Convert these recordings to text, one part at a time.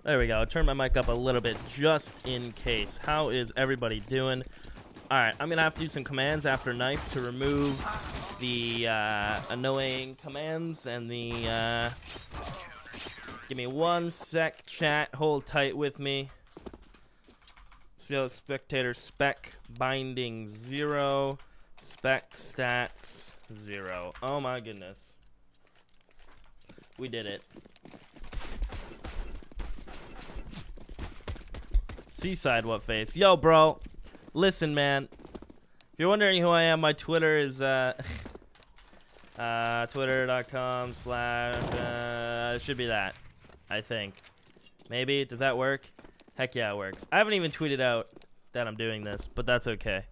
There we go. Turn my mic up a little bit just in case. How is everybody doing? Alright, I'm going to have to do some commands after knife to remove the annoying commands and the... Give me 1 sec, chat. Hold tight with me. So, spectator spec binding 0. Spec stats 0. Oh my goodness. We did it. Seaside, what face? Yo, bro. Listen, man. If you're wondering who I am, my Twitter is twitter.com/ should be that, I think. Maybe. Does that work? Heck yeah, it works. I haven't even tweeted out that I'm doing this, but that's okay.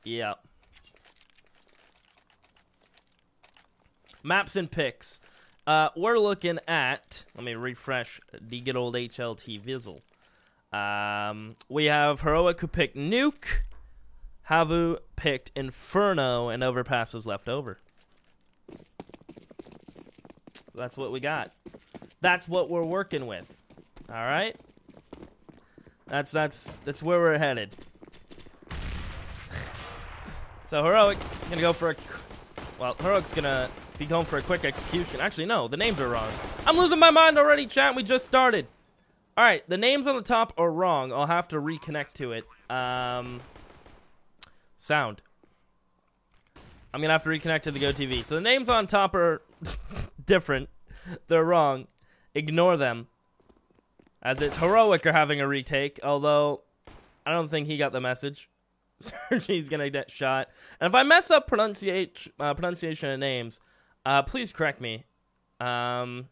Yeah. Maps and picks. We're looking at, let me refresh the good old HLT Vizzle. We have Heroic who picked Nuke, HAVU picked Inferno, and Overpass was left over. That's what we got. That's what we're working with. All right? That's where we're headed. So Heroic gonna go for a, well, Heroic's gonna be going for a quick execution. Actually, no, the names are wrong. I'm losing my mind already, chat. We just started. All right, the names on the top are wrong. I'll have to reconnect to it. Sound. I'm gonna have to reconnect to the GoTV. So the names on top are different. They're wrong. Ignore them. As it's Heroic are having a retake, although I don't think he got the message. Sergi's gonna get shot. And if I mess up pronunciation of names, please correct me. So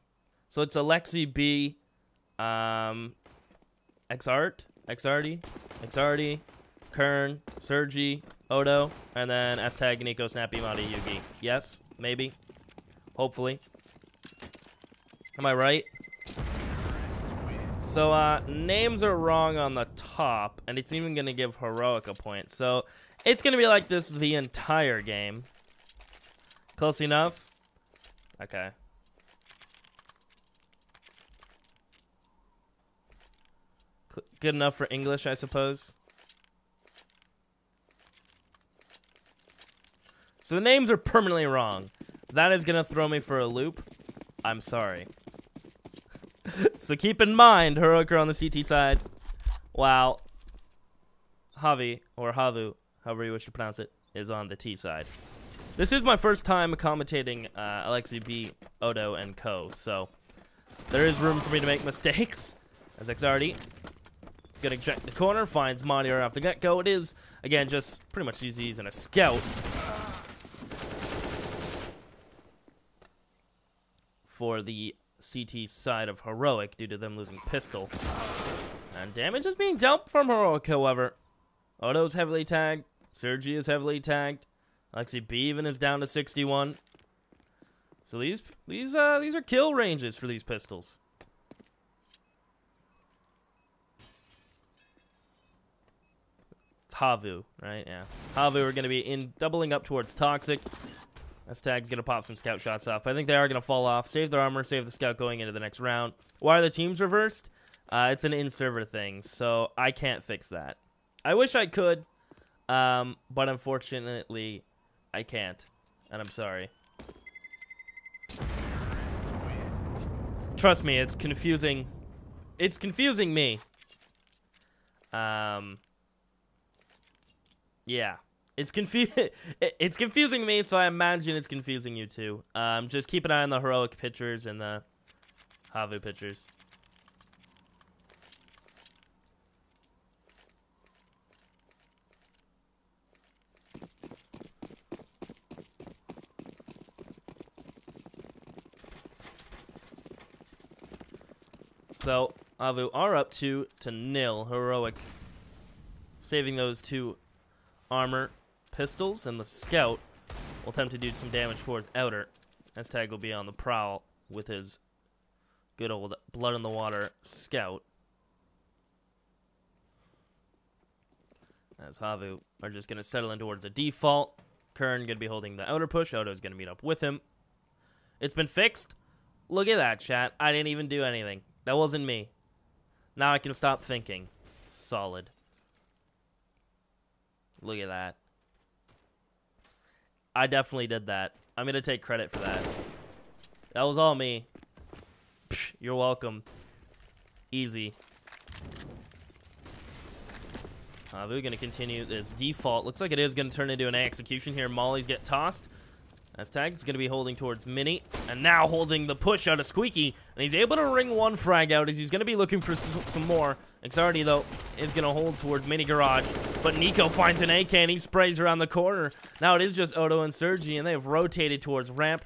it's Alexi B, Xardi, Kern, Sergi, Odo, and then Stag, Nico, Snappy, Madi, Yugi. Yes, maybe, hopefully. Am I right? So, names are wrong on the top, and it's even going to give Heroic a point. So, it's going to be like this the entire game. Close enough? Okay. Good enough for English, I suppose. So, the names are permanently wrong. That is going to throw me for a loop. I'm sorry. So keep in mind, Heroic are on the CT side, while Javi, or HAVU, however you wish to pronounce it, is on the T side. This is my first time commentating Alexi B, Odo, and Co. So there is room for me to make mistakes. As Xardi gonna check the corner, finds Monty right off the get-go. It is, again, just pretty much easy using a scout for the CT side of Heroic due to them losing pistol. And damage is being dealt from Heroic, however. Odo's heavily tagged. Sergi is heavily tagged. Alexi B even is down to 61. So these are kill ranges for these pistols. It's HAVU, right? Yeah. HAVU are going to be doubling up towards Toxic. Stag's going to pop some scout shots off. I think they are going to fall off. Save their armor, save the scout going into the next round. Why are the teams reversed? It's an in-server thing, so I can't fix that. I wish I could, but unfortunately, I can't. And I'm sorry. Trust me, it's confusing. It's confusing me. Yeah. It's confusing me, so I imagine it's confusing you too. Just keep an eye on the Heroic pictures and the HAVU pictures. So, HAVU are up 2-0. Heroic saving those two armor pistols, and the scout will attempt to do some damage towards outer. Stag will be on the prowl with his good old blood in the water scout. As HAVU are just going to settle in towards the default. Kern going to be holding the outer push. Odo's going to meet up with him. It's been fixed? Look at that, chat. I didn't even do anything. That wasn't me. Now I can stop thinking. Solid. Look at that. I definitely did that. I'm going to take credit for that. That was all me. Psh, you're welcome. Easy. We're going to continue this default. Looks like it is going to turn into an execution here. Mollies get tossed. As Tag's going to be holding towards Mini. And now holding the push out of Squeaky. And he's able to ring one frag out as he's going to be looking for some more. Xardi, though, is going to hold towards Mini Garage. But Nico finds an AK and he sprays around the corner. Now it is just Odo and Sergi, and they have rotated towards ramp.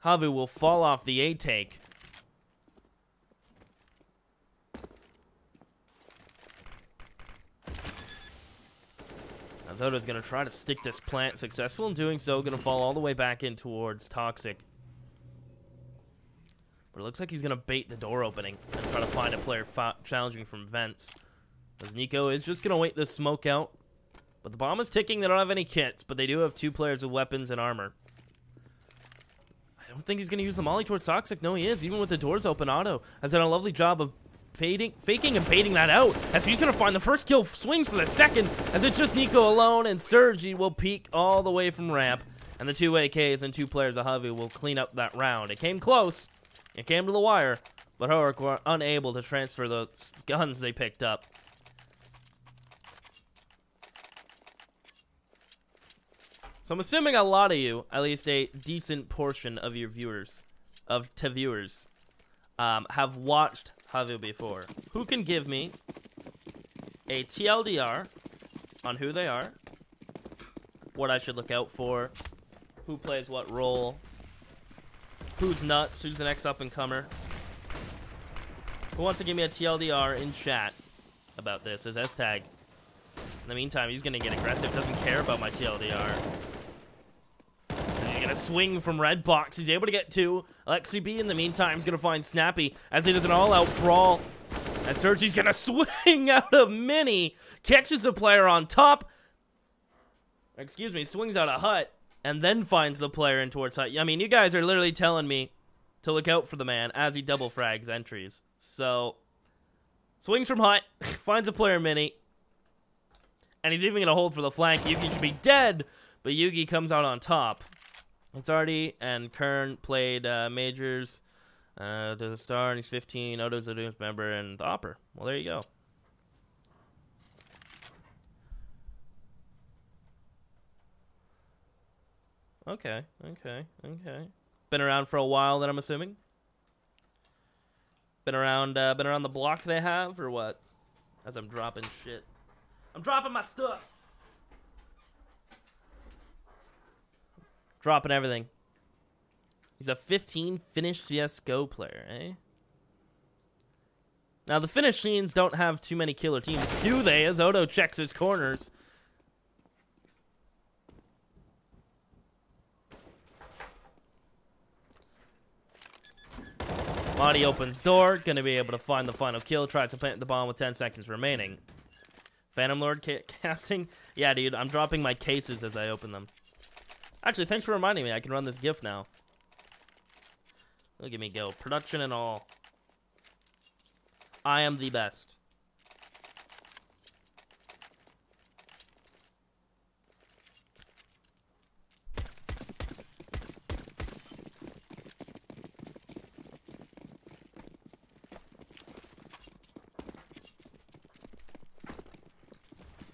HAVU will fall off the A take. As Odo's going to try to stick this plant, successful in doing so, going to fall all the way back in towards Toxic. But it looks like he's going to bait the door opening and try to find a player challenging from vents. As Nico is just going to wait this smoke out. But the bomb is ticking. They don't have any kits, but they do have 2 players with weapons and armor. I don't think he's going to use the molly towards Toxic. No, he is. Even with the doors open, Otto has done a lovely job of faking and baiting that out. As he's going to find the first kill, swings for the second. As it's just Nico alone, and Sergi will peek all the way from ramp. And the 2 AKs and 2 players of HAVU will clean up that round. It came close. It came to the wire. But Heroic were unable to transfer the guns they picked up. So I'm assuming a lot of you, at least a decent portion of your viewers, have watched HAVU before. Who can give me a TLDR on who they are, what I should look out for, who plays what role, who's nuts, who's the next up-and-comer? Who wants to give me a TLDR in chat about this as S-Tag? In the meantime, he's going to get aggressive, doesn't care about my TLDR. He's going to swing from red box. He's able to get 2. Alexi B, in the meantime, is going to find Snappy as he does an all-out brawl. And Sergi's going to swing out of Mini. Catches the player on top. Excuse me, swings out a hut. And then finds the player in towards hut. I mean, you guys are literally telling me to look out for the man as he double frags entries. So, swings from hut. Finds a player Mini. And he's even going to hold for the flank. Yugi should be dead. But Yugi comes out on top. Xardi and Kern played Majors to the star, and he's 15. Odo's a Dooms member, and the Opper. Well, there you go. Okay. Been around for a while, then I'm assuming. Been around the block they have, or what? As I'm dropping shit. I'm dropping my stuff. Dropping everything. He's a 15 Finnish CSGO player, eh? Now, the Finnish scenes don't have too many killer teams, do they? As Odo checks his corners. Monty opens door, gonna be able to find the final kill, tries to plant the bomb with 10 seconds remaining. Phantom Lord casting? Yeah, dude, I'm dropping my cases as I open them. Actually, thanks for reminding me. I can run this GIF now. Look at me go. Production and all. I am the best.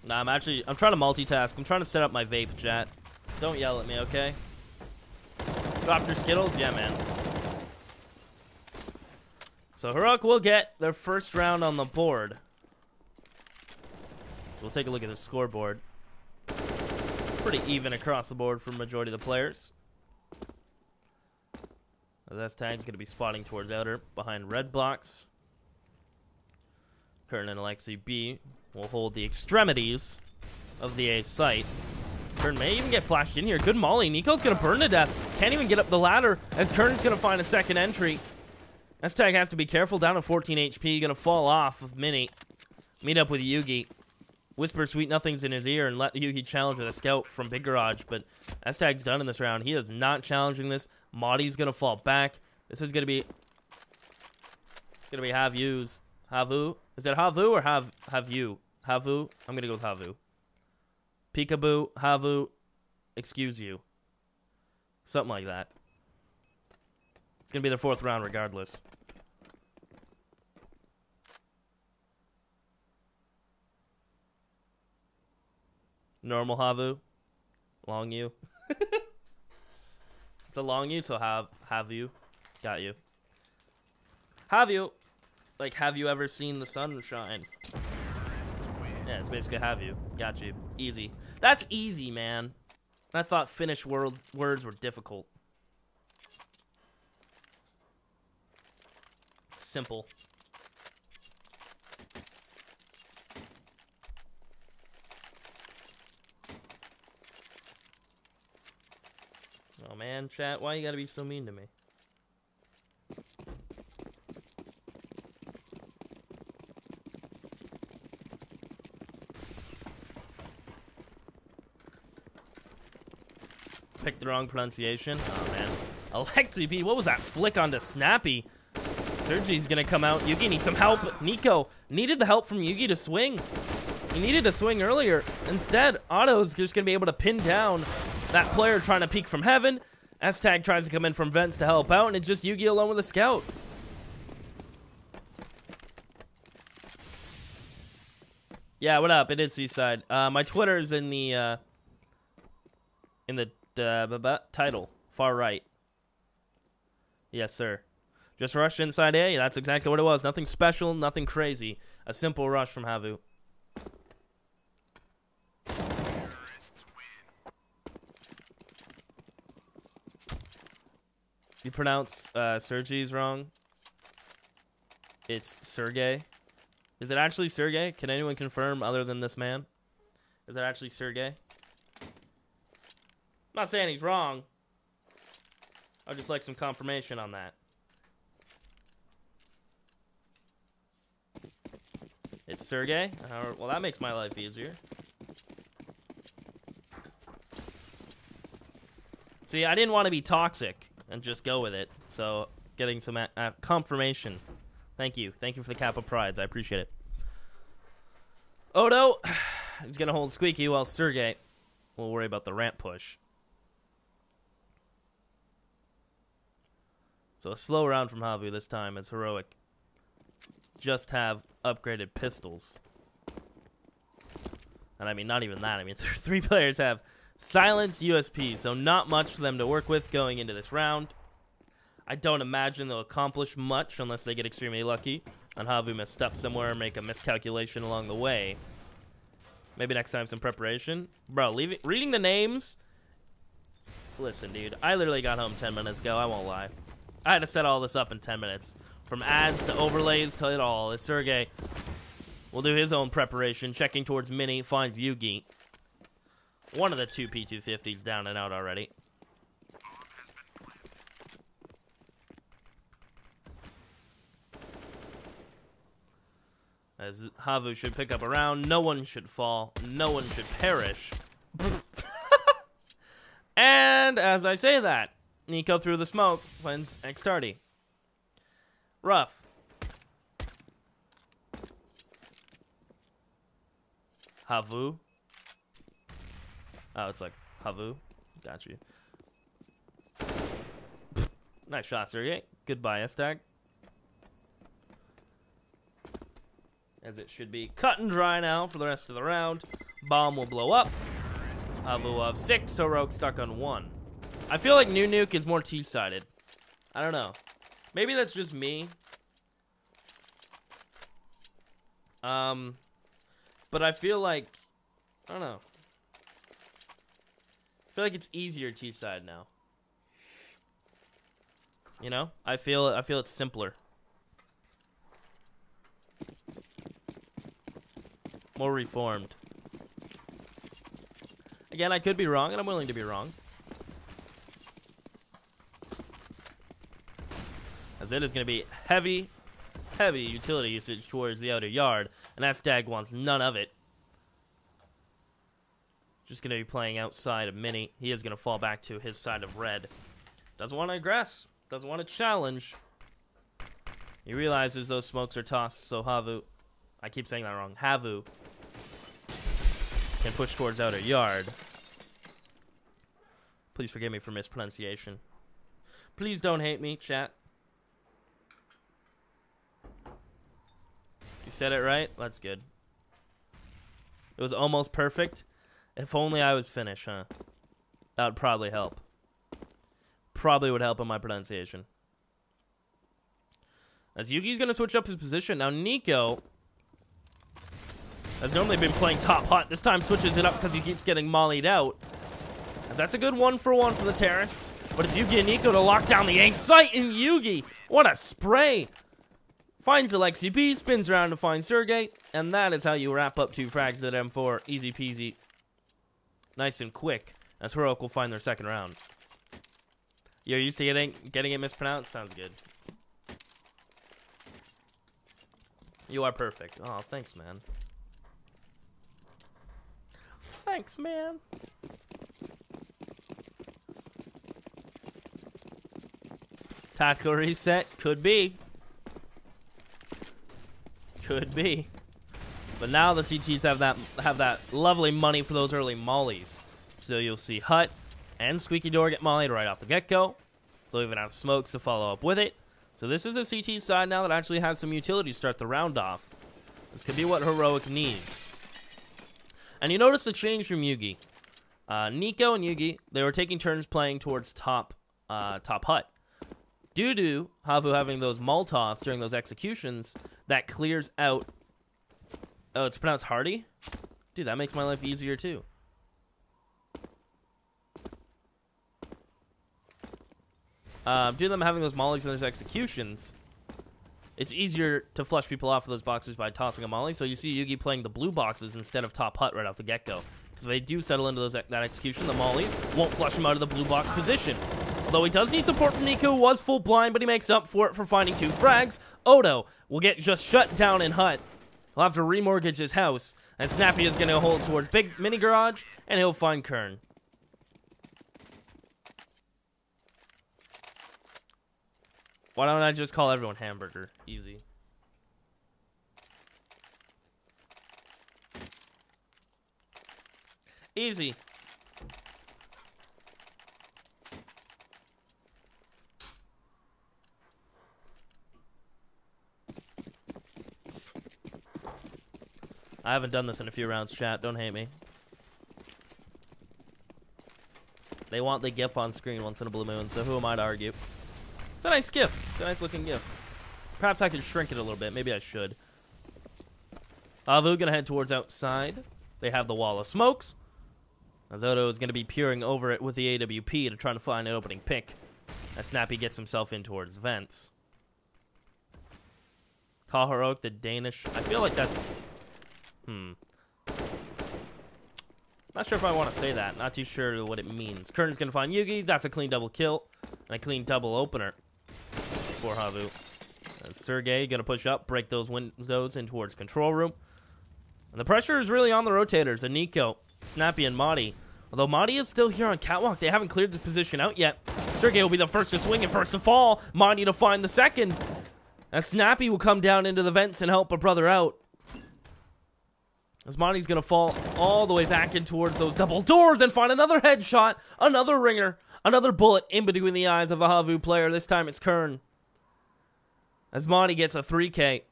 Nah, I'm trying to multitask. I'm trying to set up my vape, chat. Don't yell at me, okay? Drop your Skittles? Yeah, man. So Heroic will get their first round on the board. So we'll take a look at the scoreboard. Pretty even across the board for the majority of the players. That's Tag's going to be spotting towards outer behind red blocks. Curtin and Alexi B will hold the extremities of the A site. Kern may even get flashed in here. Good molly. Nico's going to burn to death. Can't even get up the ladder as Kern's going to find a second entry. S-Tag has to be careful. Down to 14 HP. Going to fall off of Mini. Meet up with Yugi. whisper sweet nothings in his ear and let Yugi challenge with a scout from Big Garage, but S-Tag's done in this round. He is not challenging this. Madi's gonna fall back. This is gonna be... It's gonna be HAVU's. HAVU? Is it HAVU or HAVU? HAVU? I'm gonna go with HAVU. Peekaboo, HAVU, excuse you. Something like that. It's gonna be their 4th round regardless. Normal HAVU. Long U. It's a long U, so have you. Got you. Have you. Like, have you ever seen the sun shine? Yeah, it's basically have you. Got you. Easy. That's easy, man. I thought Finnish words were difficult. Simple. Oh man, chat, why you gotta be so mean to me? Picked the wrong pronunciation. Oh man. Alexi P, what was that flick onto Snappy? Sergi's gonna come out. Yugi needs some help. Nico needed the help from Yugi to swing. He needed to swing earlier. Instead, Otto's just gonna be able to pin down that player trying to peek from heaven. S-Tag tries to come in from vents to help out, and it's just Yugi alone with a scout. Yeah, what up? It is Seaside. My Twitter is in the title, far right. Yes, sir. Just rushed inside A. That's exactly what it was. Nothing special, nothing crazy. A simple rush from HAVU. You pronounce Sergei's wrong. It's Sergey. Is it actually Sergey? Can anyone confirm other than this man? Is it actually Sergey? I'm not saying he's wrong. I'd just like some confirmation on that. It's Sergey? Well, that makes my life easier. See, I didn't want to be toxic and just go with it. So, getting some confirmation. Thank you. Thank you for the Kappa Prides. I appreciate it. Odo is going to hold Squeaky while Sergey will worry about the ramp push. So, a slow round from HAVU this time as Heroic just have upgraded pistols. And I mean, not even that. I mean, 3 players have silenced USP, so not much for them to work with going into this round. I don't imagine they'll accomplish much unless they get extremely lucky and HAVU misstep somewhere or make a miscalculation along the way. Maybe next time some preparation. Bro, reading the names. Listen, dude, I literally got home 10 minutes ago. I won't lie. I had to set all this up in 10 minutes. From ads to overlays to it all. As Sergey will do his own preparation, checking towards Mini, finds Yugi. One of the 2 P250s down and out already. As HAVU should pick up a round, no one should fall, no one should perish. And as I say that, Nico through the smoke wins X-Tardy. Rough. HAVU. Oh, it's like HAVU. Got you. Nice shot, Sergey. Goodbye, S-Tag. As it should be cut and dry now for the rest of the round. Bomb will blow up. HAVU of 6, Heroic stuck on 1. I feel like New Nuke is more T-sided. I don't know. Maybe that's just me. But I feel like, I don't know. I feel like it's easier T-side now. You know? I feel it's simpler. More reformed. Again, I could be wrong, and I'm willing to be wrong. As it is going to be heavy utility usage towards the outer yard, and S-Tag wants none of it. Just going to be playing outside of Mini. He is going to fall back to his side of red. Doesn't want to aggress. Doesn't want to challenge. He realizes those smokes are tossed, so HAVU, I keep saying that wrong, HAVU can push towards outer yard. Please forgive me for mispronunciation. Please don't hate me, chat. You said it right? That's good. It was almost perfect. If only I was Finnish, huh? That would probably help. Probably would help in my pronunciation. As Yugi's going to switch up his position. Now, Nico has normally been playing top hut. This time switches it up because he keeps getting mollied out. As that's a good 1-for-1 for the terrorists. But it's Yugi and Nico to lock down the A site. And Yugi, what a spray. Finds Alexi B, spins around to find Sergey. And that is how you wrap up 2 frags at M4. Easy peasy. Nice and quick. As Heroic will find their second round. You're used to getting it mispronounced? Sounds good. You are perfect. Oh, thanks, man. Thanks, man. Tactical reset. Could be. Could be. But now the CTs have that lovely money for those early mollies. So you'll see Hut and Squeaky Door get mollied right off the get-go. They'll even have smokes to follow up with it. So this is a CT side now that actually has some utility to start the round off. This could be what Heroic needs. And you notice the change from Yugi. Nico and Yugi, they were taking turns playing towards top hut. Due to HAVU having those Molotovs during those executions, that clears out... Oh, it's pronounced Hardy? Dude, that makes my life easier too. Due to them having those mollies in those executions, it's easier to flush people off of those boxes by tossing a molly. So you see Yugi playing the blue boxes instead of top hut right off the get-go. Because if they do settle into that execution, the mollies won't flush him out of the blue box position. Although he does need support from Nico, who was full blind, but he makes up for it for finding 2 frags. Odo will get just shut down in hut. He'll have to remortgage his house. And Snappy is going to hold towards Big Mini Garage, and he'll find Kern. Why don't I just call everyone Hamburger? Easy. Easy. I haven't done this in a few rounds, chat. Don't hate me. They want the GIF on screen once in a blue moon, so who am I to argue? It's a nice GIF. It's a nice looking GIF. Perhaps I could shrink it a little bit. Maybe I should. HAVU gonna head towards outside. They have the wall of smokes. Azoto is gonna be peering over it with the AWP to try to find an opening pick. As Snappy gets himself in towards vents. Kaharok, the Danish. I feel like that's... Not sure if I want to say that. Not too sure what it means. Kern's gonna find Yugi. That's a clean double kill. And a clean double opener for HAVU. And Sergey gonna push up, break those windows in towards control room. And the pressure is really on the rotators. And Nico, Snappy, and Madi. Although Madi is still here on catwalk, they haven't cleared the position out yet. Sergey will be the first to swing and first to fall. Madi to find the second. As Snappy will come down into the vents and help a brother out. As Monty's going to fall all the way back in towards those double doors and find another headshot, another ringer, another bullet in between the eyes of a HAVU player. This time it's Kern. As Monty gets a 3K.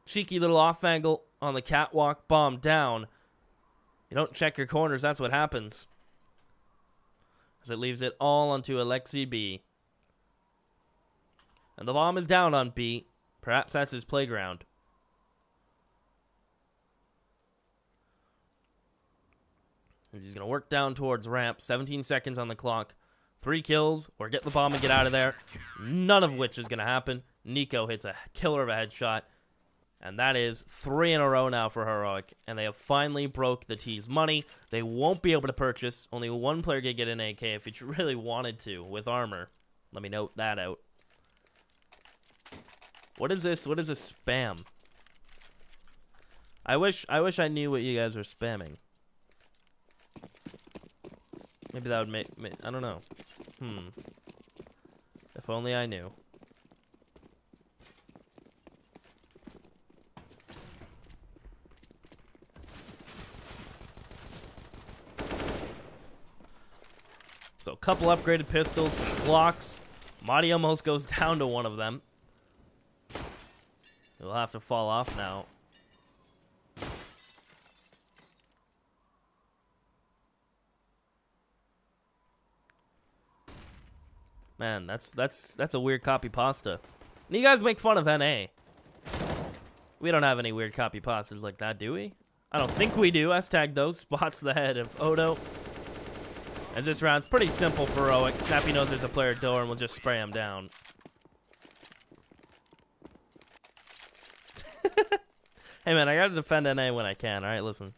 Cheeky little off angle on the catwalk, bomb down. You don't check your corners, that's what happens. As it leaves it all onto Alexi B. And the bomb is down on B. Perhaps that's his playground. He's going to work down towards ramp. 17 seconds on the clock. 3 kills or get the bomb and get out of there. None of which is going to happen. Nico hits a killer of a headshot. And that is 3 in a row now for Heroic. And they have finally broke the T's money. They won't be able to purchase. Only one player can get an AK if he really wanted to with armor. Let me note that out. What is this? What is this spam? I wish I knew what you guys are spamming. Maybe that would make I don't know. If only I knew. So a couple upgraded pistols, some blocks. Marty almost goes down to one of them. He'll have to fall off now. Man, that's a weird copy pasta. And you guys make fun of NA. We don't have any weird copy pastas like that, do we? I don't think we do. S-tag those. Spots the head of Odo. As this round's pretty simple for Heroic. Snappy knows there's a player door and we'll just spray him down. Hey man, I gotta defend NA when I can, alright? Listen.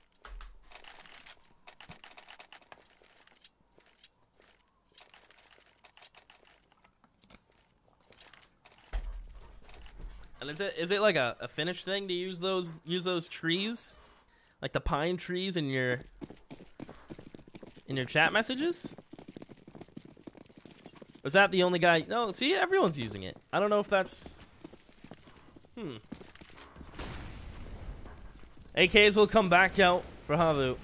And is it like a Finnish thing to use those trees? Like the pine trees in your chat messages? Was that the only guy? No, see, everyone's using it. I don't know if that's... AKs will come back out for HAVU.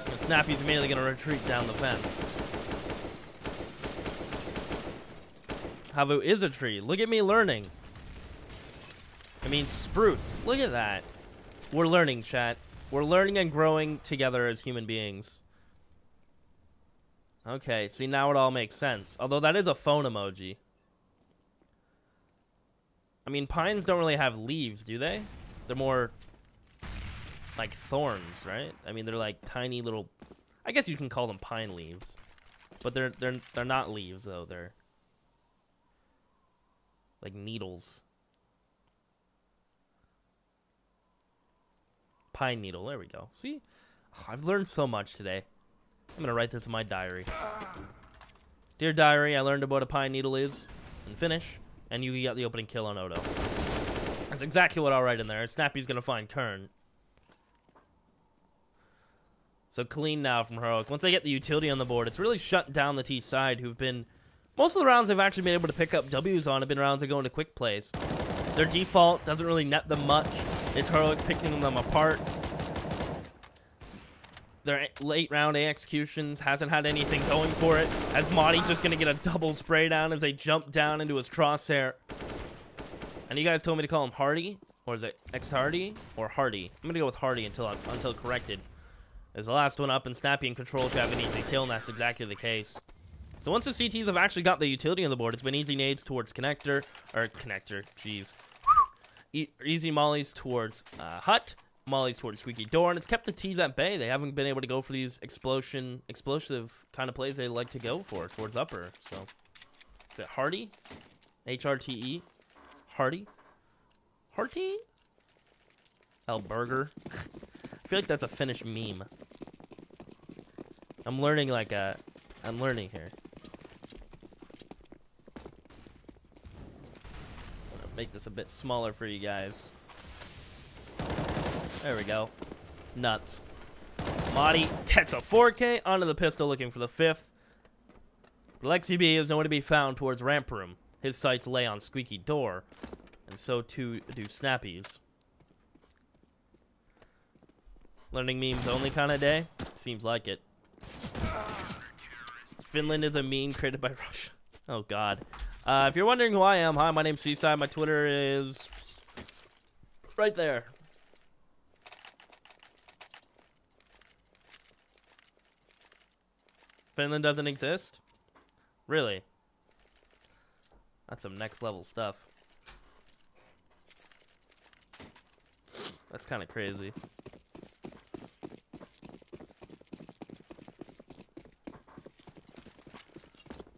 And Snappy's immediately going to retreat down the fence. HAVU is a tree. Look at me learning. I mean, spruce. Look at that. We're learning, chat. We're learning and growing together as human beings. Okay, see, now it all makes sense. Although that is a phone emoji. I mean, pines don't really have leaves, do they? They're more like thorns, right? I mean, they're like tiny little... I guess you can call them pine leaves. But they're not leaves, though. They're like needles. Pine needle. There we go. See? Oh, I've learned so much today. I'm going to write this in my diary. Dear diary, I learned about what a pine needle is in Finnish, and you got the opening kill on Odo. That's exactly what I'll write in there. Snappy's going to find Kern. So clean now from Heroic. Once they get the utility on the board, it's really shut down the T side, who've been... Most of the rounds they've actually been able to pick up W's on have been rounds that go into quick plays. Their default doesn't really net them much. It's Heroic picking them apart. Their late round A executions hasn't had anything going for it, as Monty's just going to get a double spray down as they jump down into his crosshair. And you guys told me to call him Hardy, or is it X-Hardy, or Hardy? I'm going to go with Hardy until corrected. As the last one up, and Snappy and Control should have an easy kill, and that's exactly the case. So once the CTs have actually got the utility on the board, it's been easy nades towards Connector, jeez. Easy mollies towards Hut, mollies towards Squeaky Door, and it's kept the T's at bay. They haven't been able to go for these explosive kind of plays they like to go for towards upper. So, is it Hardy? H-R-T-E? Hardy? Harty? Burger. I feel like that's a Finnish meme. I'm learning I'm learning here. Make this a bit smaller for you guys. There we go. Nuts. Marty gets a 4K onto the pistol, looking for the 5th. Lexi B is nowhere to be found towards ramp room. His sights lay on Squeaky Door, and so too do Snappy's. Learning memes only kind of day? Seems like it. Finland is a meme created by Russia. Oh god. If you're wondering who I am, hi, my name's Seaside. My Twitter is right there. Finland doesn't exist? Really? That's some next level stuff. That's kind of crazy.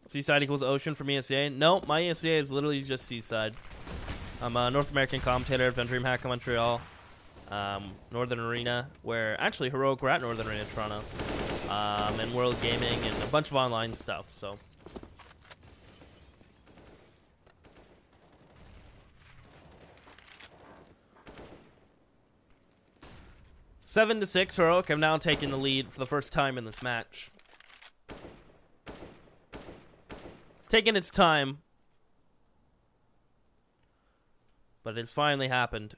Seaside equals ocean from ESA? No, my ESA is literally just Seaside. I'm a North American commentator at DreamHack Montreal. Northern Arena, where actually Heroic, we're at Northern Arena Toronto. And World Gaming and a bunch of online stuff, so. Seven to 6, Heroic have now taken the lead for the first time in this match. taken its time. But it's finally happened.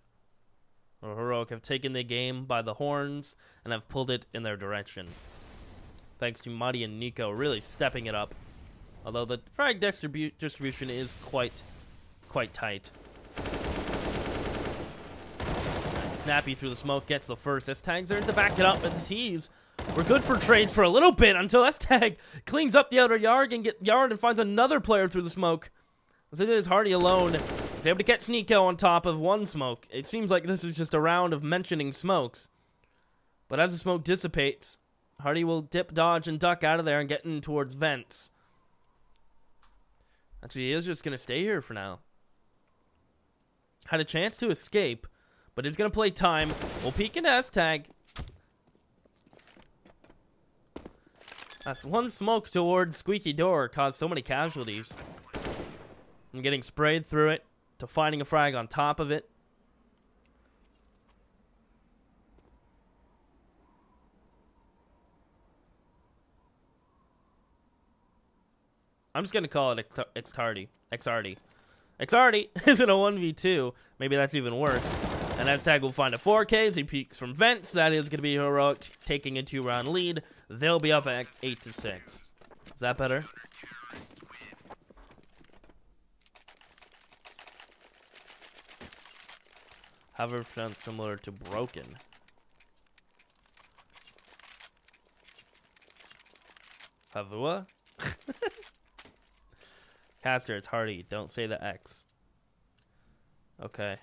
Heroic have taken the game by the horns and have pulled it in their direction. Thanks to Muddy and Nico really stepping it up. Although the frag distribution is quite tight. Snappy through the smoke gets the first. S-Tag's there to back it up with the tease. We're good for trades for a little bit until S-Tag cleans up the outer yard and finds another player through the smoke. So it is Hardy alone. He's able to catch Nico on top of one smoke. It seems like this is just a round of mentioning smokes. But as the smoke dissipates, Hardy will dip, dodge, and duck out of there and get in towards vents. Actually, he is just going to stay here for now. Had a chance to escape, but he's going to play time. We'll peek into S-Tag. That's one smoke towards Squeaky Door caused so many casualties. I'm getting sprayed through it to finding a frag on top of it. I'm just going to call it XRD. XRD is in a 1v2. Maybe that's even worse. And S-Tag will find a 4K as he peeks from vents. That is going to be Heroic taking a 2-round lead. They'll be up at 8-6. Is that better? However, sounds similar to broken. HAVU? Caster, it's Hardy. Don't say the X. Okay.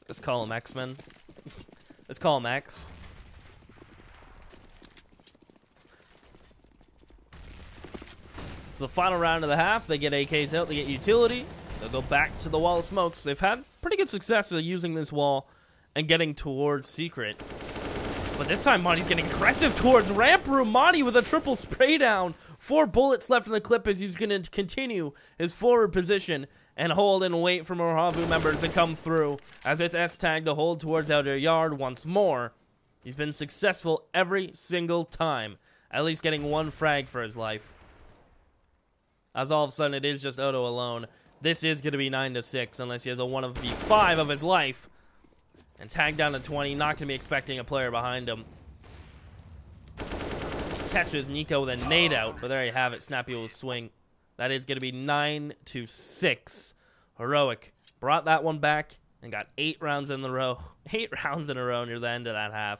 Let's call him X-Men. Let's call him X. So the final round of the half, they get AKs out, they get utility. They'll go back to the wall of smokes. They've had pretty good success at using this wall and getting towards secret. But this time, Monty's getting aggressive towards ramp room. Monty with a triple spray down. 4 bullets left in the clip as he's going to continue his forward position and hold and wait for more HAVU members to come through as it's S-Tag to hold towards outer yard once more. He's been successful every single time, at least getting 1 frag for his life. As all of a sudden, it is just Odo alone. This is going to be 9-6 unless he has a 1v5 of his life. And tag down to 20, not going to be expecting a player behind him. He catches Nico with a nade out, but there you have it. Snappy will swing. That is going to be 9-6. Heroic brought that one back and got 8 rounds in a row. 8 rounds in a row near the end of that half.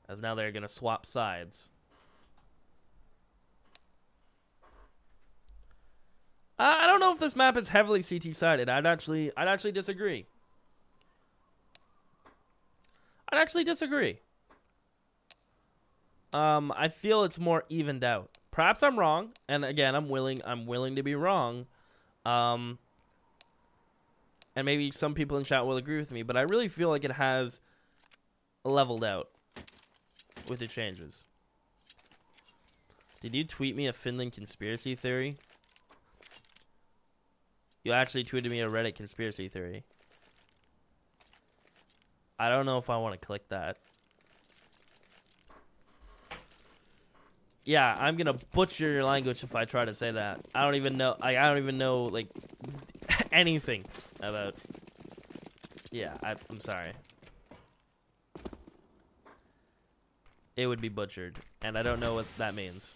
As now they're going to swap sides. I don't know if this map is heavily CT-sided. I'd actually disagree. I feel it's more evened out. Perhaps I'm wrong, and again, I'm willing to be wrong. And maybe some people in chat will agree with me, but I really feel like it has leveled out with the changes. Did you tweet me a Finland conspiracy theory? You actually tweeted me a Reddit conspiracy theory. I don't know if I want to click that. Yeah, I'm gonna butcher your language if I try to say that. I don't even know. I don't even know like anything about. Yeah, I'm sorry. It would be butchered, and I don't know what that means.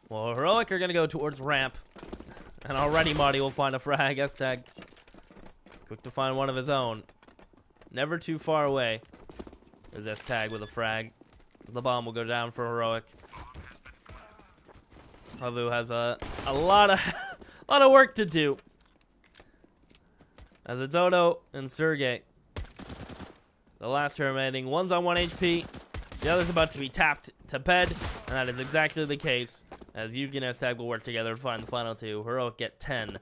Well, Heroic are going to go towards ramp. And already Marty will find a frag. S-Tag. Quick to find one of his own. Never too far away. There's S-Tag with a frag. The bomb will go down for Heroic. HAVU has a lot of work to do. As it's Odo and Sergey. The last remaining. One's on 1 HP. The other's about to be tapped to bed. And that is exactly the case. As Yugi and S-Tag will work together to find the final 2. Heroic get 10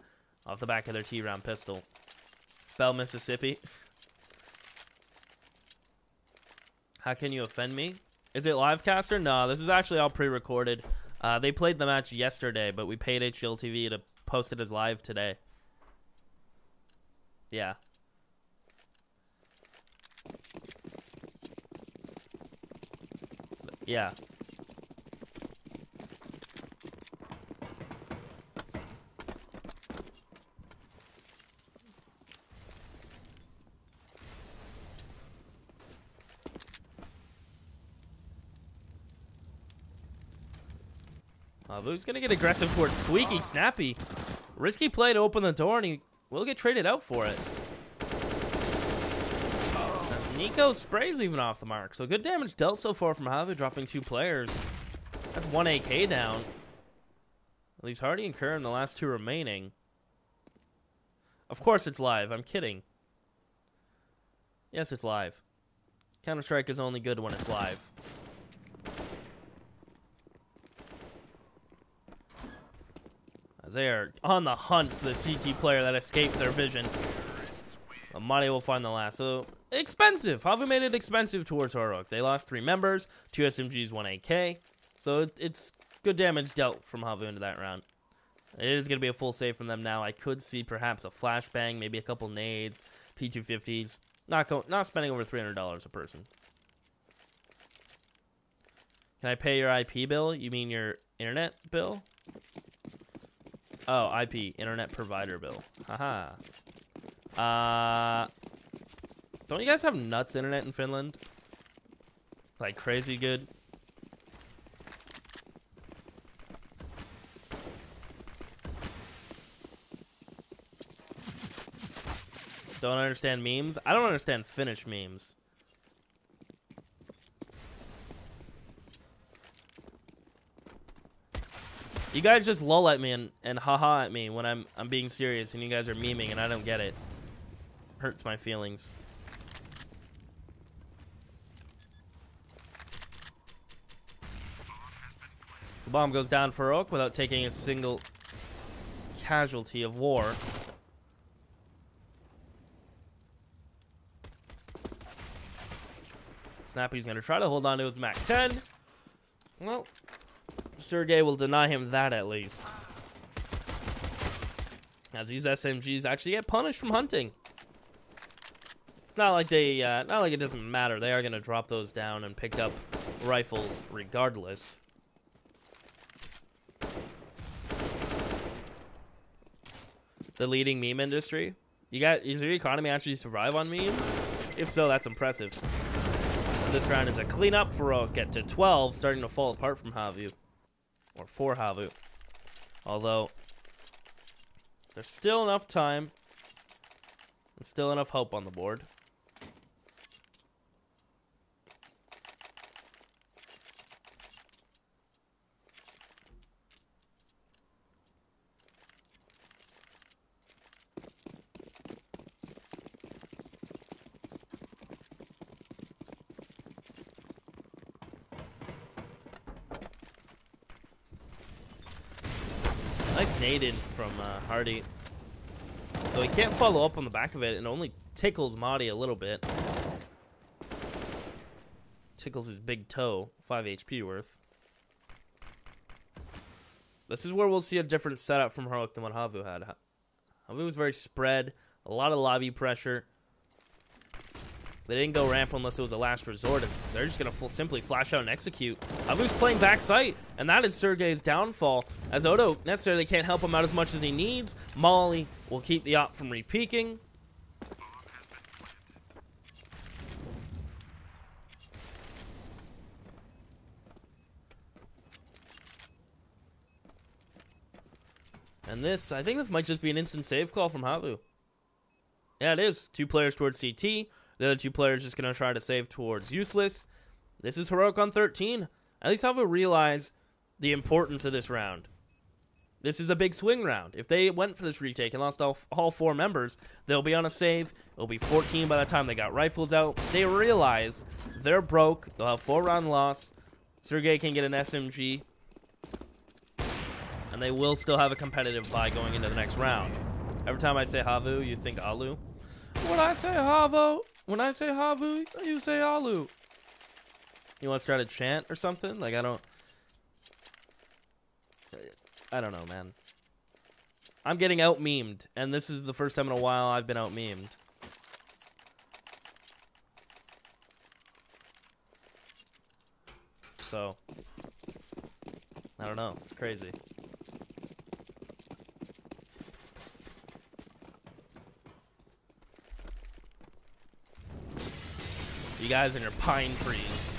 off the back of their T-round pistol. Spell Mississippi. How can you offend me? Is it live caster? No, this is actually all pre-recorded. They played the match yesterday, but we paid HLTV to post it as live today. Yeah. Yeah. HAVU's gonna get aggressive towards Squeaky. Snappy. Risky play to open the door, and he will get traded out for it. Nico's spray's even off the mark. So good damage dealt so far from HAVU, dropping 2 players. That's 1 AK down. Leaves Hardy and Kerr, the last 2 remaining. Of course it's live. I'm kidding. Yes, it's live. Counter-Strike is only good when it's live. As they are on the hunt for the CT player that escaped their vision. Amadi will find the last. So, expensive. HAVU made it expensive towards Heroic. They lost 3 members, 2 SMGs, 1 AK. So, it's good damage dealt from HAVU into that round. It is going to be a full save from them now. I could see perhaps a flashbang, maybe a couple nades, P250s. Not spending over $300 a person. Can I pay your IP bill? You mean your internet bill? Oh, IP, internet provider bill. Haha. Don't you guys have nuts internet in Finland? Like crazy good? Don't understand memes? I don't understand Finnish memes. You guys just lull at me and haha at me when I'm being serious and you guys are memeing and I don't get it. Hurts my feelings. The bomb goes down for Oak without taking a single casualty of war. Snappy's going to try to hold on to his Mac 10. Well, Sergey will deny him that at least. As these SMGs actually get punished from hunting. It's not like they, not like it doesn't matter. They are going to drop those down and pick up rifles regardless. The leading meme industry. Is your economy actually survive on memes? If so, that's impressive. This round is a cleanup for Oak. Get to 12, starting to fall apart from HAVU. Or for HAVU. Although, there's still enough time. And still enough hope on the board. Nice naded from Hardy. So he can't follow up on the back of it. It only tickles Mahdi a little bit. Tickles his big toe. 5 HP worth. This is where we'll see a different setup from Heroic than what HAVU had. HAVU was very spread. A lot of lobby pressure. They didn't go ramp unless it was a last resort. They're just going to simply flash out and execute. HAVU's playing backside, and that is Sergey's downfall. As Odo necessarily can't help him out as much as he needs. Molly will keep the op from repeaking. And this, I think this might just be an instant save call from HAVU. Yeah, it is. 2 players towards CT. The other 2 players just going to try to save towards useless. This is Heroic on 13. At least HAVU realize the importance of this round. This is a big swing round. If they went for this retake and lost all 4 members, they'll be on a save. It'll be 14 by the time they got rifles out. They realize they're broke. They'll have 4-round loss. Sergey can get an SMG. And they will still have a competitive buy going into the next round. Every time I say HAVU, you think Alu. When I say HAVU, you say Alu. You want to start a chant or something? Like, I don't know, man. I'm getting out-memed, and this is the first time in a while I've been out-memed. so I don't know. It's crazy. You guys and your pine trees.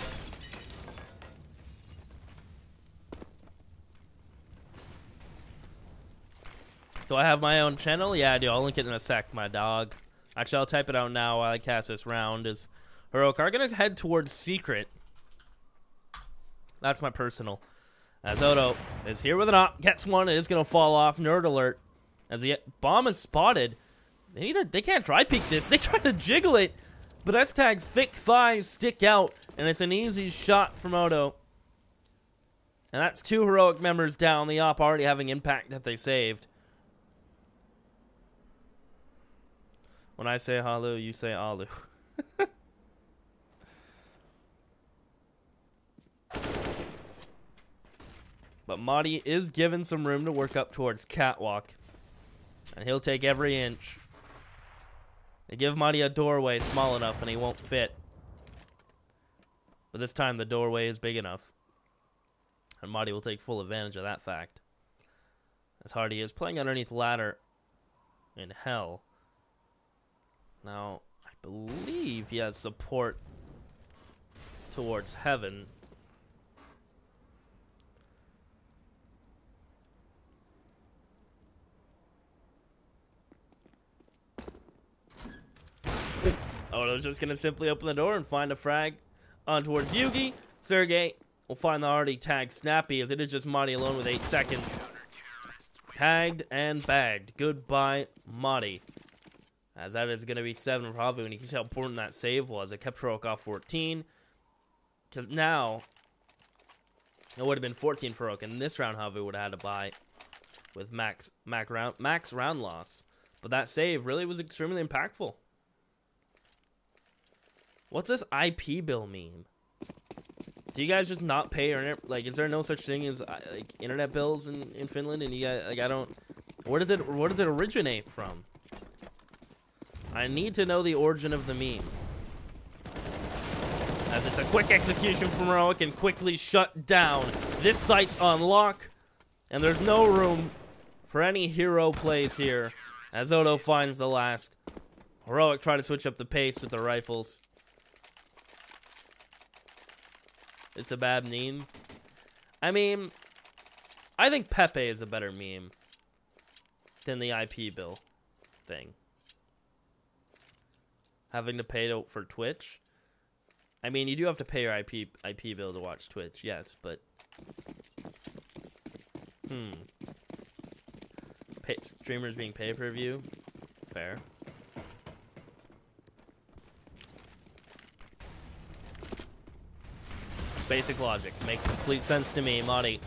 Do I have my own channel? Yeah, I do. I'll link it in a sec, my dog. Actually, I'll type it out now while I cast this round. Is Heroic are going to head towards Secret. That's my personal. As Odo is here with an op. Gets one. It is going to fall off. Nerd alert. As the bomb is spotted. They can't dry peek this. They try to jiggle it. But S-Tag's thick thighs stick out. And it's an easy shot from Odo. And that's 2 Heroic members down. The op already having impact that they saved. When I say Halu, you say Alu. But Madi is given some room to work up towards Catwalk. And he'll take every inch. They give Madi a doorway small enough and he won't fit. But this time the doorway is big enough. And Madi will take full advantage of that fact. As Hardy is playing underneath ladder in hell. Now, I believe he has support towards heaven. Odo's just going to simply open the door and find a frag on towards Yugi. Sergey will find the already tagged Snappy as it is just Madi alone with 8 seconds. Tagged and bagged. Goodbye, Madi. As that is going to be 7 for HAVU, and you can see how important that save was. It kept Heroic off 14. Because now, it would have been 14 for Heroic, and this round HAVU would have had to buy with max round loss. But that save really was extremely impactful. What's this IP bill meme? Do you guys just not pay your internet? Like, is there no such thing as like internet bills in Finland? And you guys, like, I don't. Where does it originate from? I need to know the origin of the meme. As it's a quick execution from Heroic and quickly shut down. This site's on lock, and there's no room for any hero plays here. As Odo finds the last. Heroic try to switch up the pace with the rifles. It's a bad meme. I mean, I think Pepe is a better meme than the IP bill thing. Having to pay for Twitch. I mean, you do have to pay your IP bill to watch Twitch, yes, but streamers being pay-per-view, fair. Basic logic makes complete sense to me. Madi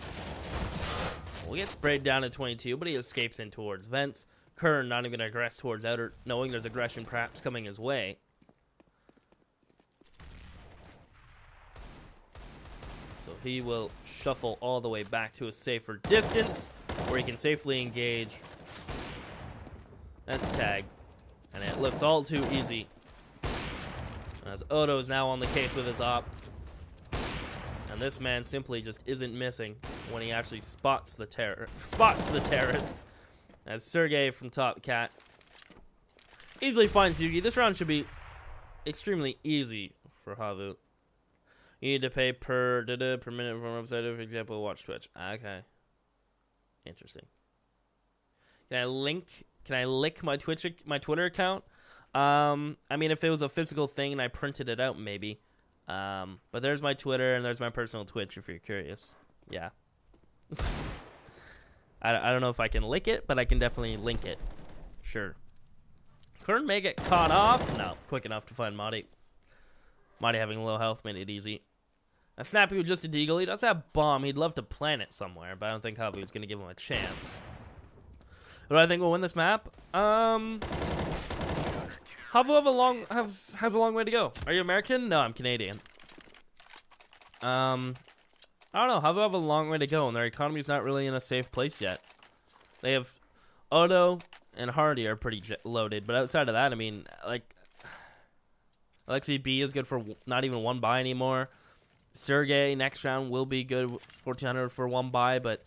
will get sprayed down at 22, but he escapes in towards vents. Kern not even aggress towards outer, knowing there's aggression perhaps coming his way. So he will shuffle all the way back to a safer distance where he can safely engage. That's tag. And it looks all too easy. As Odo is now on the case with his op. And this man simply just isn't missing when he actually spots the terrorist. As Sergey from Top Cat easily finds Yugi. This round should be extremely easy for HAVU. You need to pay per minute from a website, for example, watch Twitch. Okay. Interesting. Can I link my Twitter account? I mean, if it was a physical thing and I printed it out, maybe. But there's my Twitter and there's my personal Twitch if you're curious. Yeah. I don't know if I can link it, but I can definitely link it. Sure. Kern may get caught off. No, quick enough to find Madi. Madi having low health made it easy. Now, Snappy was just a deagle. He does have bomb. He'd love to plant it somewhere, but I don't think HAVU is going to give him a chance. Who do I think will win this map? HAVU has a long way to go. Are you American? No, I'm Canadian. I don't know. HAVU have a long way to go, and their economy's not really in a safe place yet. They have Odo and Hardy are pretty loaded, but outside of that, I mean, like, Alexi B is good for not even 1 buy anymore. Sergey next round will be good. 1400 for one buy, but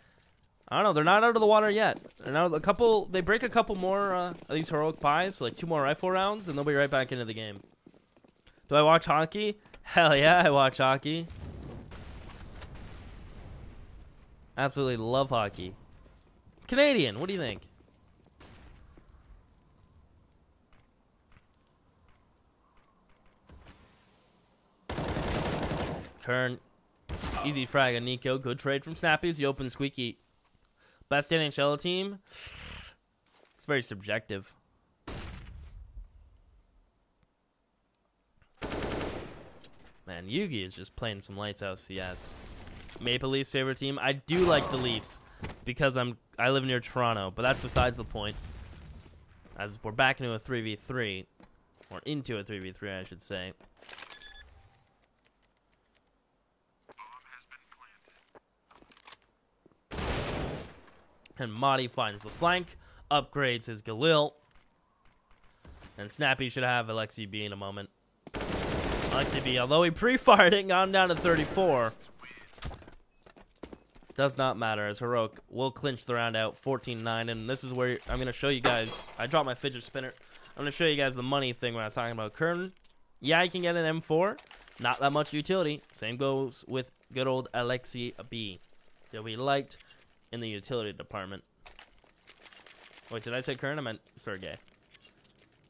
I don't know. They're not out of the water yet. They're not a couple. They break a couple more of these heroic buys, so like 2 more rifle rounds, and they'll be right back into the game. Do I watch hockey? Hell yeah, I watch hockey. Absolutely love hockey. Canadian, what do you think? Kern, easy frag on Nico. Good trade from Snappy's. The open squeaky. Best NHL team? It's very subjective. Man, Yugi is just playing some lights out CS. Maple Leafs favorite team? I do like the Leafs because I live near Toronto, but that's besides the point. As we're back into a 3v3, or into a 3v3, I should say. And Madi finds the flank, upgrades his Galil. And Snappy should have Alexi B in a moment. Alexi B, although he pre-fired it, got him down to 34. Does not matter, as Heroic will clinch the round out 14-9. And this is where I'm going to show you guys. I dropped my fidget spinner. I'm going to show you guys the money thing when I was talking about Kern. Yeah, you can get an M4. Not that much utility. Same goes with good old Alexi B. He'll be liked in the utility department. Wait, did I say Kern? I meant Sergey.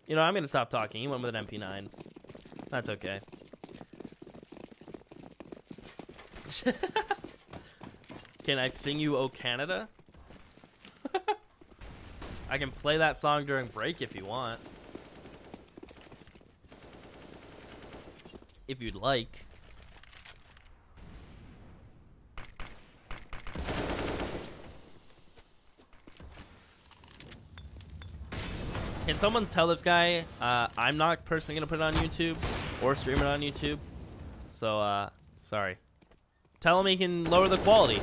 You know, I'm going to stop talking. He went with an MP9. That's okay. Can I sing you O Canada? I can play that song during break if you want. If you'd like. Can someone tell this guy I'm not personally going to put it on YouTube or stream it on YouTube? So, sorry. Tell him he can lower the quality.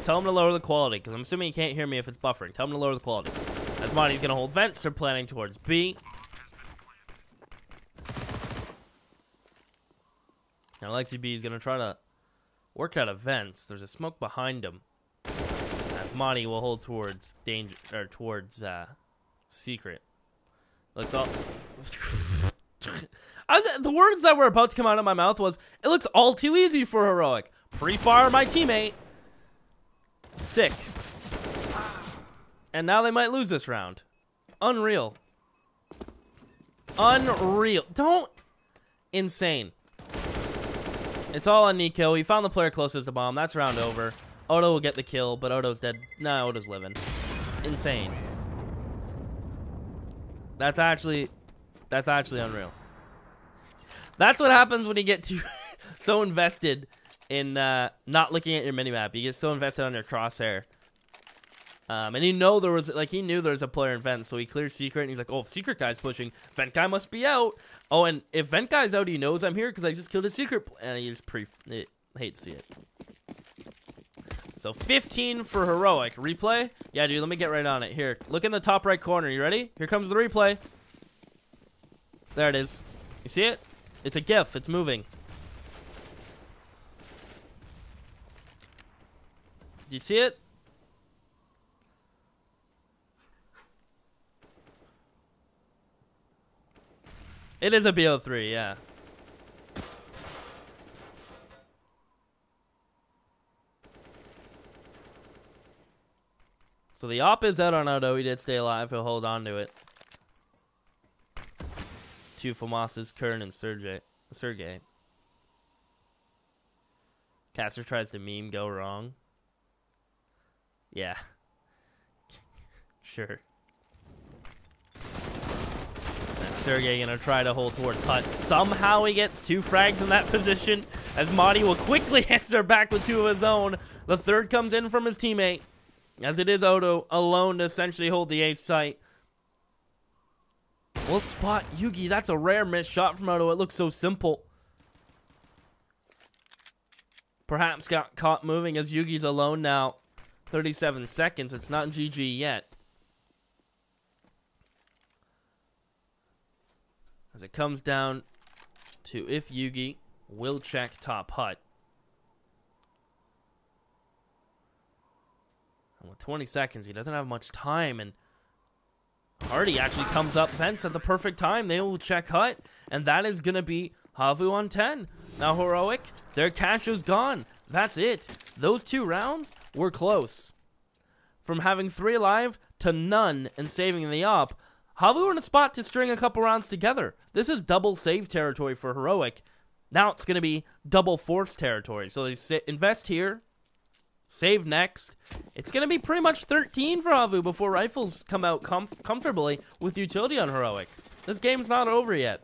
Tell him to lower the quality, because I'm assuming he can't hear me if it's buffering. Tell him to lower the quality. As Monty's going to hold vents, they're planning towards B. Now, Alexi B is going to try to work out of vents. There's a smoke behind him. As Monty will hold towards danger, or towards secret. Looks all. The words that were about to come out of my mouth was, it looks all too easy for Heroic. Pre-fire my teammate. Sick. And now they might lose this round. Unreal. Unreal. Don't. Insane. It's all on Nico. He found the player closest to bomb. That's round over. Odo will get the kill, but Odo's dead. Nah, Odo's living. Insane. That's actually unreal. That's what happens when you get too so invested in not looking at your minimap. You get so invested on your crosshair. And you know there was, like, he knew there was a player in vent, so he clears secret, and he's like, oh, secret guy's pushing. Vent guy must be out. Oh, and if vent guy's out, he knows I'm here because I just killed a secret. And he just hate to see it. So 15 for Heroic. Replay? Yeah, dude, let me get right on it. Here, look in the top right corner. You ready? Here comes the replay. There it is. You see it? It's a GIF. It's moving. Do you see it? It is a BO3, yeah. So the op is out on Odo. He did stay alive. He'll hold on to it. Two FAMAS's, Kern and Sergey. Caster tries to meme go wrong. Yeah. Sure. Sergey gonna try to hold towards Hut. Somehow he gets 2 frags in that position, as Madi will quickly answer back with 2 of his own. The third comes in from his teammate, as it is Odo alone to essentially hold the ace site. We'll spot Yugi. That's a rare missed shot from Odo. It looks so simple. Perhaps got caught moving as Yugi's alone now. 37 seconds. It's not GG yet. As it comes down to if Yugi will check top Hut. And with 20 seconds, he doesn't have much time, and Hardy actually comes up fence at the perfect time. They will check hut, and that is going to be HAVU on 10. Now, Heroic, their cash is gone. That's it. Those 2 rounds were close. From having 3 alive to none and saving the op, HAVU in a spot to string a couple rounds together. This is double save territory for Heroic. Now it's going to be double force territory. So they invest here, save next. It's going to be pretty much 13 for HAVU before rifles come out comfortably with utility on Heroic. This game's not over yet.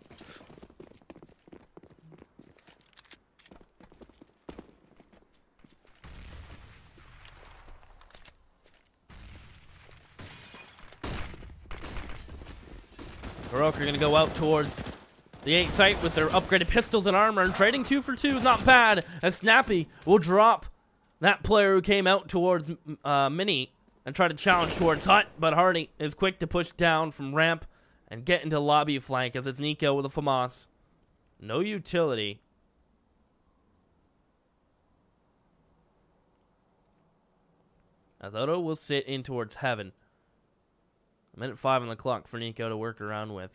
Heroic are going to go out towards the 8 site with their upgraded pistols and armor, and trading 2 for 2 is not bad, as Snappy will drop that player who came out towards Mini and try to challenge towards hut, but Hardy is quick to push down from ramp and get into lobby flank as it's Nico with a FAMAS. No utility. As Odo will sit in towards heaven. Minute 5 on the clock for Nico to work around with.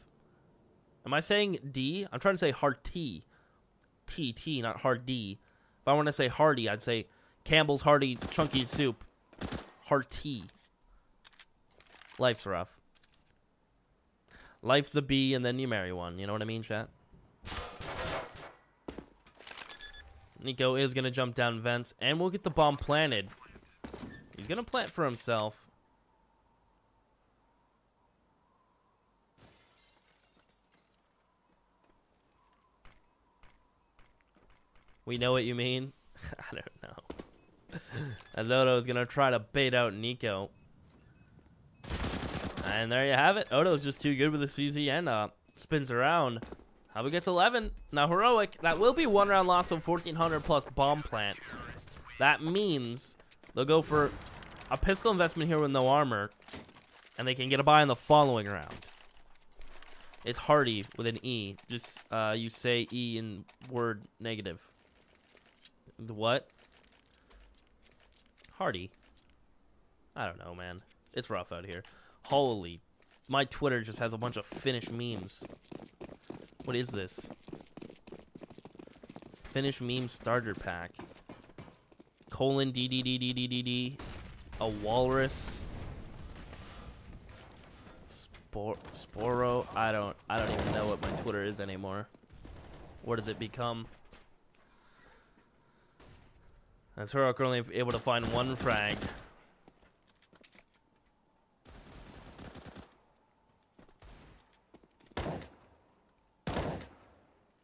Am I saying D? I'm trying to say hard T. T, not hard D. If I want to say Hardy, I'd say Campbell's Hearty Chunky Soup. Hard T. Life's rough. Life's a B and then you marry one. You know what I mean, chat? Nico is going to jump down vents and we'll get the bomb planted. He's going to plant for himself. We know what you mean. I don't know. As Odo is going to try to bait out Nico. And there you have it. Odo's just too good with the CZ and spins around. HAVU gets 11. Now Heroic, that will be 1 round loss of 1400 plus bomb plant. That means they'll go for a pistol investment here with no armor. And they can get a buy in the following round. It's Hardy with an E. Just you say E in word negative. What? Hardy? I don't know, man. It's rough out here. Holy. My Twitter just has a bunch of Finnish memes. What is this? Finnish meme starter pack. Colon DDDDDD. A walrus. Sporo. I don't even know what my Twitter is anymore. What does it become? That's Heroic only able to find 1 frag.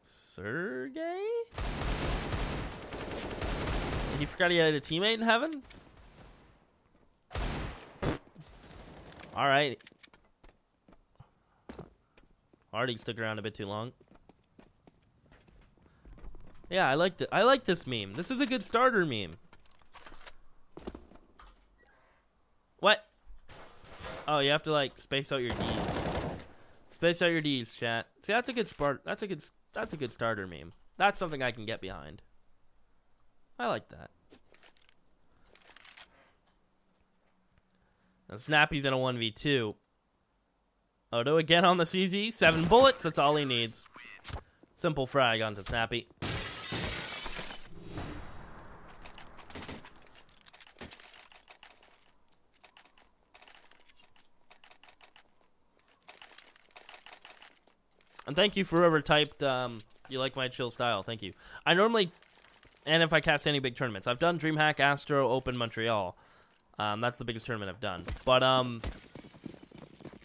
Sergey? He forgot he had a teammate in heaven? Alright. Hardy stuck around a bit too long. Yeah, I like this meme. This is a good starter meme. What? Oh, you have to like space out your D's. Space out your D's, chat. See, that's a good that's a good starter meme. That's something I can get behind. I like that. Now Snappy's in a 1v2. Odo again on the CZ. 7 bullets. That's all he needs. Simple frag onto Snappy. And thank you for whoever typed, you like my chill style. Thank you. I normally, and if I cast any big tournaments, I've done DreamHack, Astro, Open, Montreal. That's the biggest tournament I've done. But,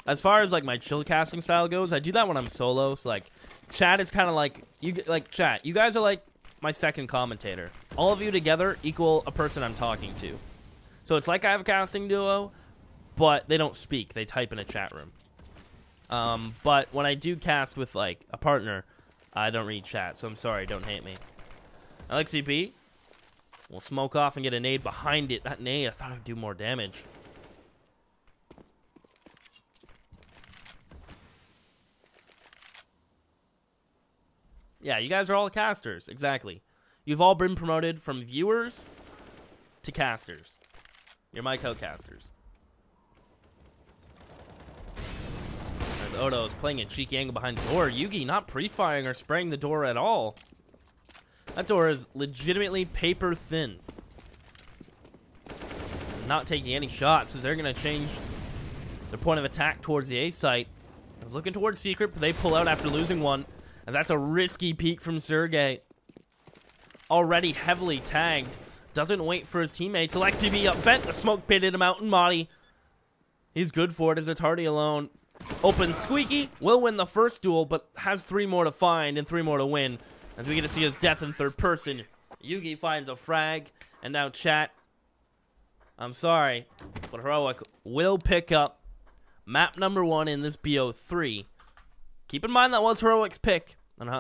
as far as, like, my chill casting style goes, I do that when I'm solo. So, like, chat is kind of like, chat, you guys are, like, my second commentator. All of you together equal a person I'm talking to. So it's like I have a casting duo, but they don't speak. They type in a chat room. But when I do cast with, like, a partner, I don't read chat, so I'm sorry, don't hate me. LXCP will smoke off and get a nade behind it. That nade, I thought it would do more damage. Yeah, you guys are all casters, exactly. You've all been promoted from viewers to casters. You're my co-casters. As Odo is playing a cheeky angle behind the door, Yugi not pre-firing or spraying the door at all. That door is legitimately paper thin. Not taking any shots as they're going to change their point of attack towards the A site. I was looking towards Secret, but they pull out after losing one. As that's a risky peek from Sergey. Already heavily tagged. Doesn't wait for his teammates. Alexi V up bent. The smoke pitted him out in Madi. He's good for it as it's Hardy alone. Open Squeaky. Will win the first duel, but has 3 more to find and 3 more to win. As we get to see his death in third person. Yugi finds a frag. And now chat. I'm sorry, but Heroic will pick up map number 1 in this BO3. Keep in mind that was Heroic's pick. And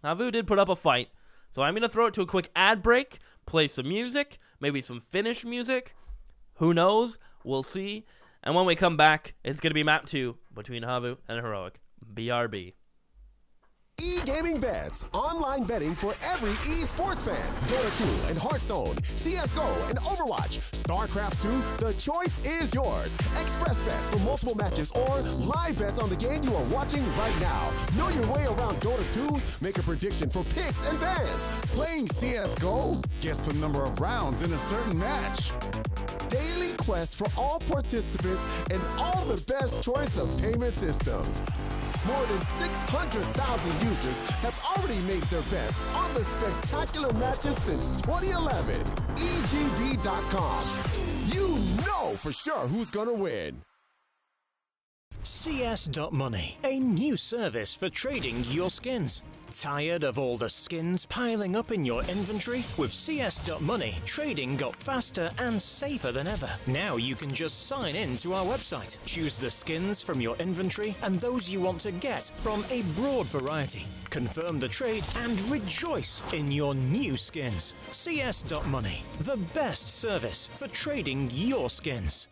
HAVU did put up a fight. So I'm going to throw it to a quick ad break. Play some music. Maybe some Finnish music. Who knows? We'll see. And when we come back, it's going to be map 2 between HAVU and Heroic. BRB. E-gaming bets, online betting for every esports fan. Dota 2 and Hearthstone, CSGO and Overwatch, StarCraft 2, the choice is yours. Express bets for multiple matches or live bets on the game you are watching right now. Know your way around Dota 2? Make a prediction for picks and bans. Playing CSGO? Guess the number of rounds in a certain match. Daily quests for all participants and all the best choice of payment systems. More than 600,000 users have already made their bets on the spectacular matches since 2011. EGB.com. You know for sure who's gonna win. CS.Money, a new service for trading your skins. Tired of all the skins piling up in your inventory? With CS.Money, trading got faster and safer than ever. Now you can just sign in to our website, choose the skins from your inventory and those you want to get from a broad variety. Confirm the trade and rejoice in your new skins. CS.Money, the best service for trading your skins.